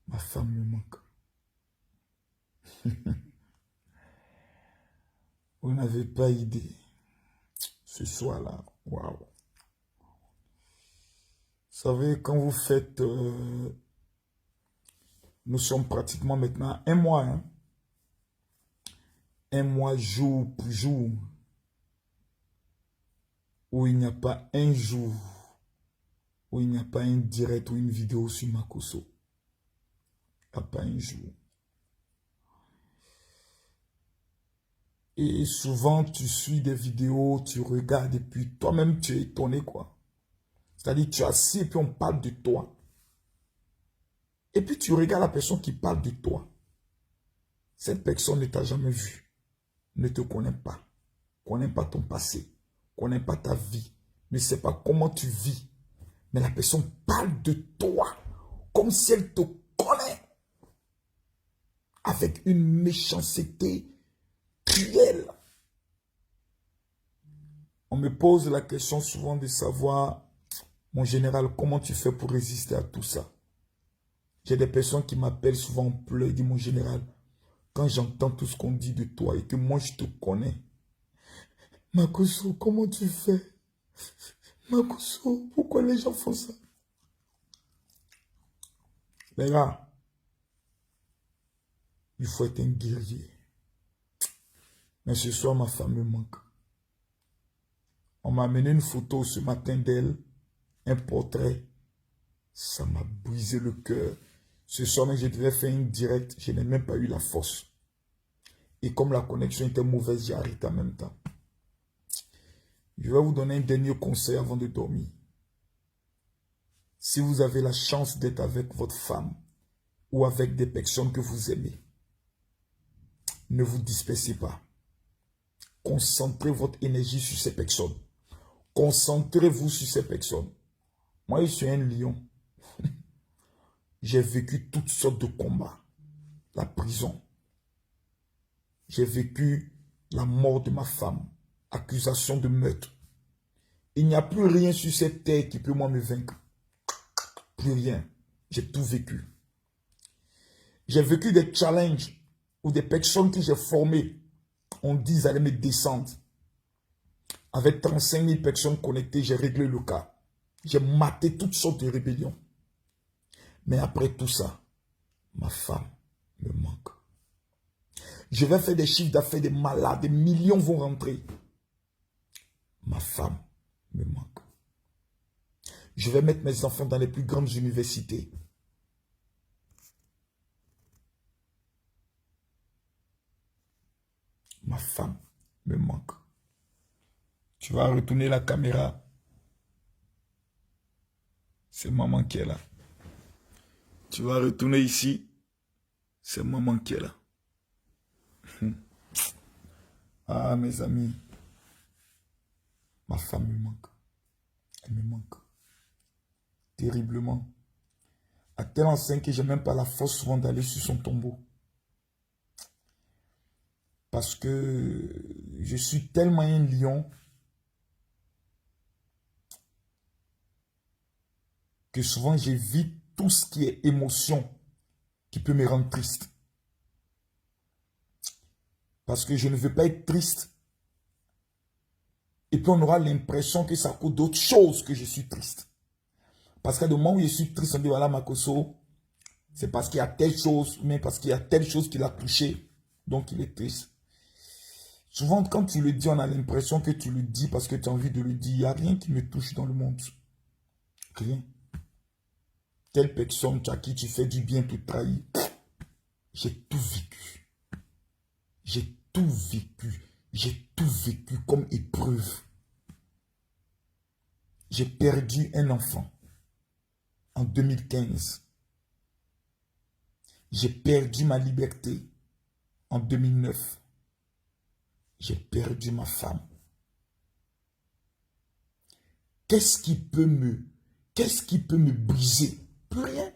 Ma femme me manque. Vous n'avez pas idée. Ce soir-là, waouh. Vous savez, quand vous faites... nous sommes pratiquement maintenant un mois. Hein, un mois jour pour jour. Où il n'y a pas un jour. Où il n'y a pas un direct ou une vidéo sur Makosso. Il n'y a pas un jour. Et souvent, tu suis des vidéos, tu regardes et puis toi-même, tu es étonné, quoi. C'est-à-dire, tu es assis et puis on parle de toi. Et puis, tu regardes la personne qui parle de toi. Cette personne ne t'a jamais vu, ne te connaît pas ton passé, connaît pas ta vie, ne sait pas comment tu vis. Mais la personne parle de toi comme si elle te connaît. Avec une méchanceté cruelle. On me pose la question souvent de savoir, mon général, comment tu fais pour résister à tout ça? J'ai des personnes qui m'appellent souvent en pleurs et disent, mon général, quand j'entends tout ce qu'on dit de toi et que moi je te connais, Makosso, comment tu fais? Makosso, pourquoi les gens font ça? Les gars, il faut être un guerrier. Mais ce soir, ma femme me manque. On m'a amené une photo ce matin d'elle, un portrait. Ça m'a brisé le cœur. Ce soir, je devais faire une direct. Je n'ai même pas eu la force. Et comme la connexion était mauvaise, j'ai arrêté en même temps. Je vais vous donner un dernier conseil avant de dormir. Si vous avez la chance d'être avec votre femme ou avec des personnes que vous aimez, ne vous dispersez pas. Concentrez votre énergie sur ces personnes. Concentrez-vous sur ces personnes. Moi, je suis un lion. J'ai vécu toutes sortes de combats. La prison. J'ai vécu la mort de ma femme. Accusation de meurtre. Il n'y a plus rien sur cette terre qui peut moi me vaincre. Plus rien. J'ai tout vécu. J'ai vécu des challenges où des personnes que j'ai formées ont dit qu'ils allaient me descendre. Avec 35 000 personnes connectées, j'ai réglé le cas. J'ai maté toutes sortes de rébellions. Mais après tout ça, ma femme me manque. Je vais faire des chiffres d'affaires de malades, des millions vont rentrer. Ma femme me manque. Je vais mettre mes enfants dans les plus grandes universités. Ma femme me manque. Tu vas retourner la caméra. C'est maman qui est là. Tu vas retourner ici. C'est maman qui est là. Ah, mes amis. Ma femme me manque. Elle me manque. Terriblement. À tel enseigne que je n'ai même pas la force souvent d'aller sur son tombeau. Parce que je suis tellement un lion que souvent j'évite tout ce qui est émotion qui peut me rendre triste. Parce que je ne veux pas être triste. Et puis on aura l'impression que ça cause d'autres choses que je suis triste. Parce qu'à le moment où je suis triste, on dit voilà Makosso, c'est parce qu'il y a telle chose, mais parce qu'il y a telle chose qui l'a touché, donc il est triste. Souvent quand tu le dis, on a l'impression que tu le dis parce que tu as envie de le dire. Il n'y a rien qui me touche dans le monde. Rien. Telle personne à qui tu fais du bien te trahit. J'ai tout vécu. J'ai tout vécu. J'ai tout vécu comme épreuve. J'ai perdu un enfant en 2015. J'ai perdu ma liberté en 2009. J'ai perdu ma femme. Qu'est-ce qui peut me briser? Plus rien.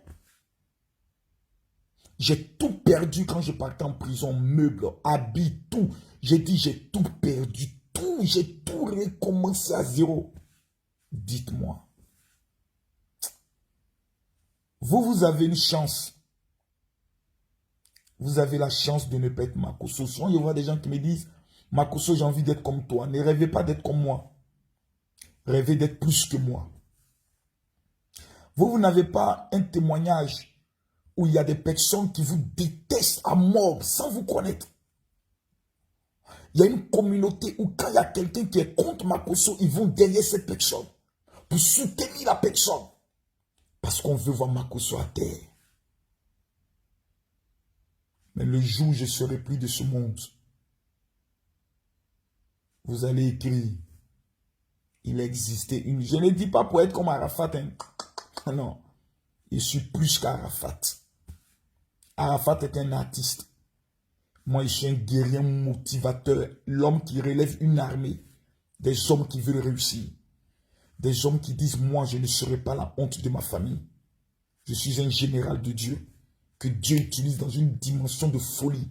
J'ai tout perdu quand je partais en prison, meubles, habits, tout. J'ai dit, j'ai tout perdu, tout. J'ai tout recommencé à zéro. Dites-moi. Vous avez une chance vous avez la chance de ne pas être Makosso. Souvent, il y aura des gens qui me disent, Makosso, j'ai envie d'être comme toi. Ne rêvez pas d'être comme moi. Rêvez d'être plus que moi. Vous n'avez pas un témoignage où il y a des personnes qui vous détestent à mort sans vous connaître. Il y a une communauté où quand il y a quelqu'un qui est contre Makosso, ils vont derrière cette personne pour soutenir la personne. Parce qu'on veut voir Makosso à terre. Mais le jour où je ne serai plus de ce monde, vous allez écrire, il existait une... Je ne dis pas pour être comme Arafat. Hein. Non, je suis plus qu'Arafat. Arafat est un artiste. Moi, je suis un guerrier motivateur, l'homme qui relève une armée, des hommes qui veulent réussir, des hommes qui disent, moi, je ne serai pas la honte de ma famille. Je suis un général de Dieu, que Dieu utilise dans une dimension de folie,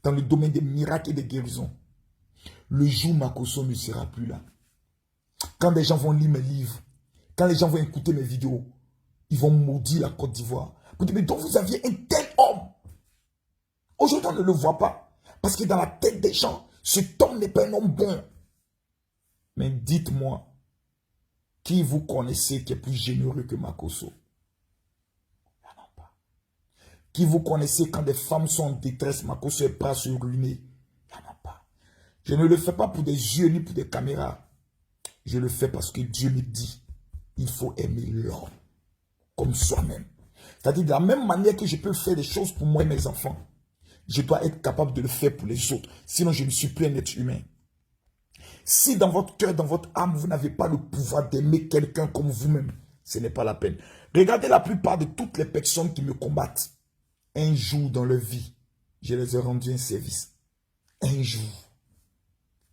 dans le domaine des miracles et des guérisons. Le jour où Makosso ne sera plus là, quand des gens vont lire mes livres, quand les gens vont écouter mes vidéos, ils vont maudire la Côte d'Ivoire. Pour dire, mais donc vous aviez un tel homme. Aujourd'hui, on ne le voit pas. Parce que dans la tête des gens, cet homme n'est pas un homme bon. Mais dites-moi, qui vous connaissez qui est plus généreux que Makosso? Il n'y en a pas. Qui vous connaissez quand des femmes sont en détresse, Makosso est prêt à se ruiner? Il n'y en a pas. Je ne le fais pas pour des yeux ni pour des caméras. Je le fais parce que Dieu me dit, il faut aimer l'homme comme soi-même. C'est-à-dire de la même manière que je peux faire des choses pour moi et mes enfants, je dois être capable de le faire pour les autres. Sinon, je ne suis plus un être humain. Si dans votre cœur, dans votre âme, vous n'avez pas le pouvoir d'aimer quelqu'un comme vous-même, ce n'est pas la peine. Regardez la plupart de toutes les personnes qui me combattent. Un jour dans leur vie, je les ai rendu un service. Un jour,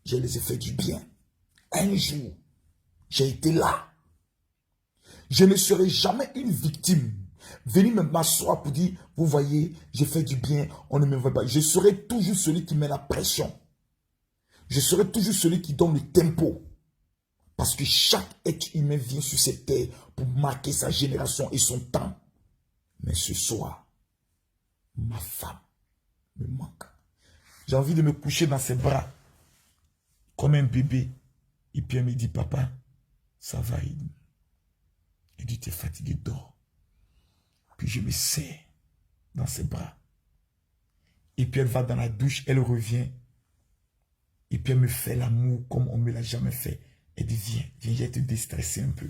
je les ai fait du bien. Un jour, j'ai été là. Je ne serai jamais une victime. Venir me m'asseoir pour dire, vous voyez, j'ai fait du bien, on ne me voit pas. Je serai toujours celui qui met la pression. Je serai toujours celui qui donne le tempo. Parce que chaque être humain vient sur cette terre pour marquer sa génération et son temps. Mais ce soir, ma femme me manque. J'ai envie de me coucher dans ses bras, comme un bébé. Et puis elle me dit, papa, ça va, il dit, tu es fatigué, dors. Puis je me serre dans ses bras. Et puis elle va dans la douche, elle revient. Et puis elle me fait l'amour comme on ne me l'a jamais fait. Elle dit, viens, viens, je vais te déstresser un peu.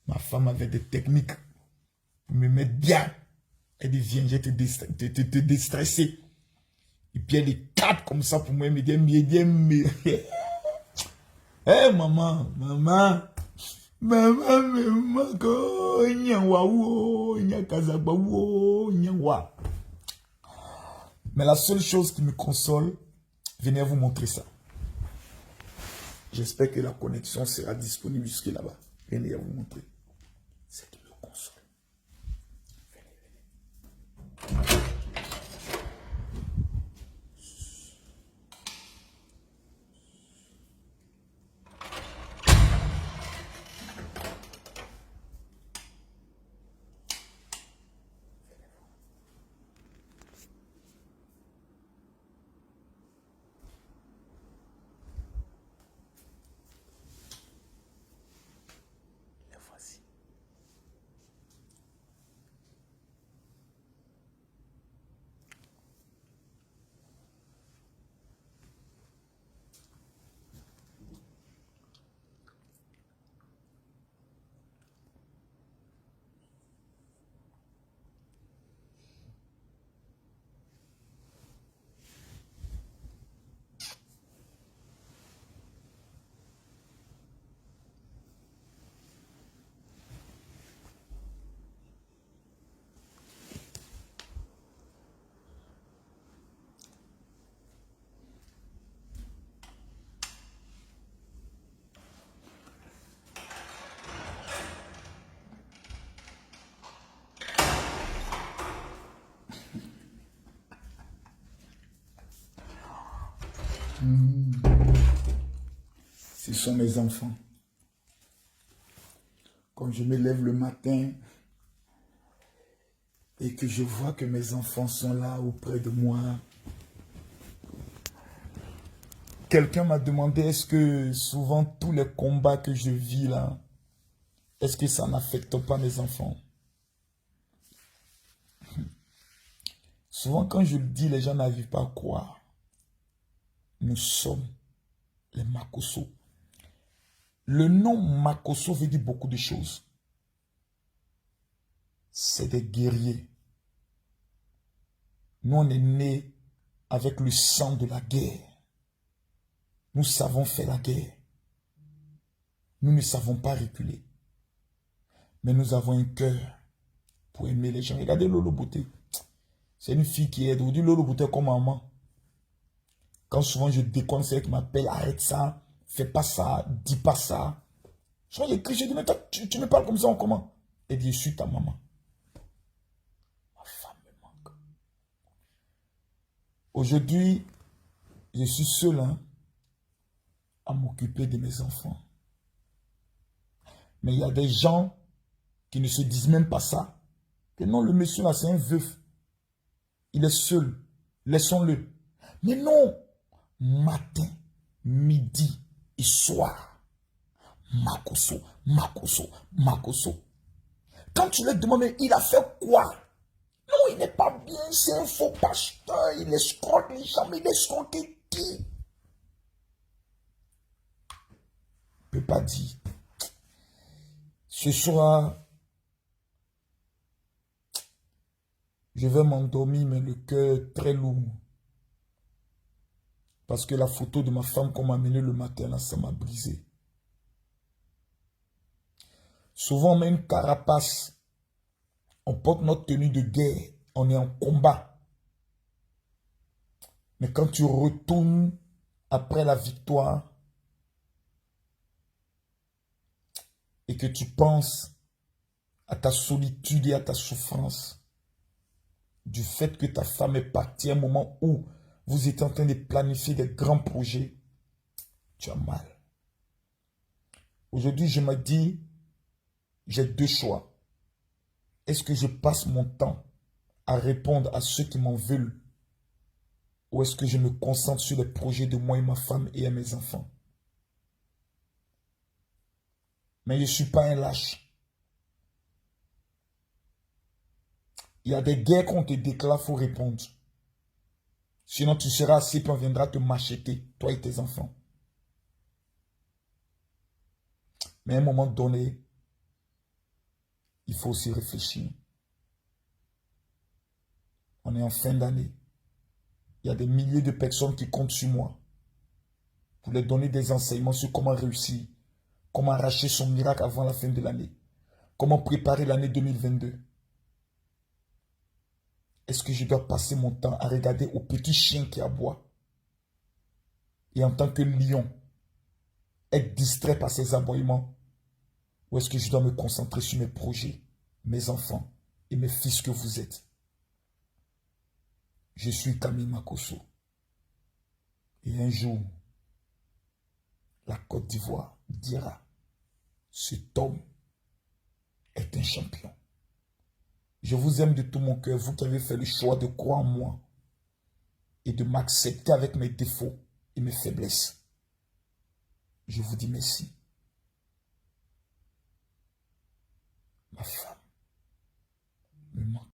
Ma femme avait des techniques pour me mettre bien. Elle dit, viens, je vais te déstresser. Et puis elle éclate comme ça pour moi. Elle me dit, hé maman, maman. Maman me manque, mais la seule chose qui me console, venez vous montrer ça. J'espère que la connexion sera disponible jusque là-bas. Venez vous montrer. C'est qui me console. Venez. Ce sont mes enfants. Quand je me lève le matin et que je vois que mes enfants sont là auprès de moi. Quelqu'un m'a demandé, est-ce que souvent tous les combats que je vis là, est-ce que ça n'affecte pas mes enfants? Souvent quand je le dis, les gens n'arrivent pas à croire. Nous sommes les Makosso. Le nom Makosso veut dire beaucoup de choses. C'est des guerriers. Nous, on est nés avec le sang de la guerre. Nous savons faire la guerre. Nous ne savons pas reculer. Mais nous avons un cœur pour aimer les gens. Regardez Lolo Bouté. C'est une fille qui aide. Vous dites Lolo Bouté comme maman. Quand souvent je déconne, c'est elle qui m'appelle, arrête ça, fais pas ça, dis pas ça. Souvent j'écris, je dis, mais toi, tu me parles comme ça, comment? Elle dit, je suis ta maman. Ma femme me manque. Aujourd'hui, je suis seul à m'occuper de mes enfants. Mais il y a des gens qui ne se disent même pas ça. Que non, le monsieur là, c'est un veuf. Il est seul. Laissons-le. Mais non. Matin, midi et soir. Makosso, Makosso, Makosso. Quand tu lui demandes, il a fait quoi? Non, il n'est pas bien, c'est un faux pasteur, il escroque les gens, mais il escroque qui? Il ne peut pas dire. Ce soir, je vais m'endormir, mais le cœur très lourd. Parce que la photo de ma femme qu'on m'a amenée le matin, là, ça m'a brisé. Souvent, on met une carapace. On porte notre tenue de guerre. On est en combat. Mais quand tu retournes après la victoire et que tu penses à ta solitude et à ta souffrance, du fait que ta femme est partie à un moment où vous êtes en train de planifier des grands projets, tu as mal. Aujourd'hui, je me dis, j'ai deux choix. Est-ce que je passe mon temps à répondre à ceux qui m'en veulent? Ou est-ce que je me concentre sur les projets de moi et ma femme et à mes enfants? Mais je ne suis pas un lâche. Il y a des guerres qu'on te déclare, il faut répondre. Sinon, tu seras assis et on viendra te macheter, toi et tes enfants. Mais à un moment donné, il faut aussi réfléchir. On est en fin d'année. Il y a des milliers de personnes qui comptent sur moi pour leur donner des enseignements sur comment réussir, comment arracher son miracle avant la fin de l'année, comment préparer l'année 2022. Est-ce que je dois passer mon temps à regarder au petit chien qui aboie et en tant que lion, être distrait par ses aboiements? Ou est-ce que je dois me concentrer sur mes projets, mes enfants et mes fils que vous êtes? Je suis Camille Makosso. Et un jour, la Côte d'Ivoire dira, cet homme est un champion. Je vous aime de tout mon cœur, vous qui avez fait le choix de croire en moi et de m'accepter avec mes défauts et mes faiblesses. Je vous dis merci. Ma femme.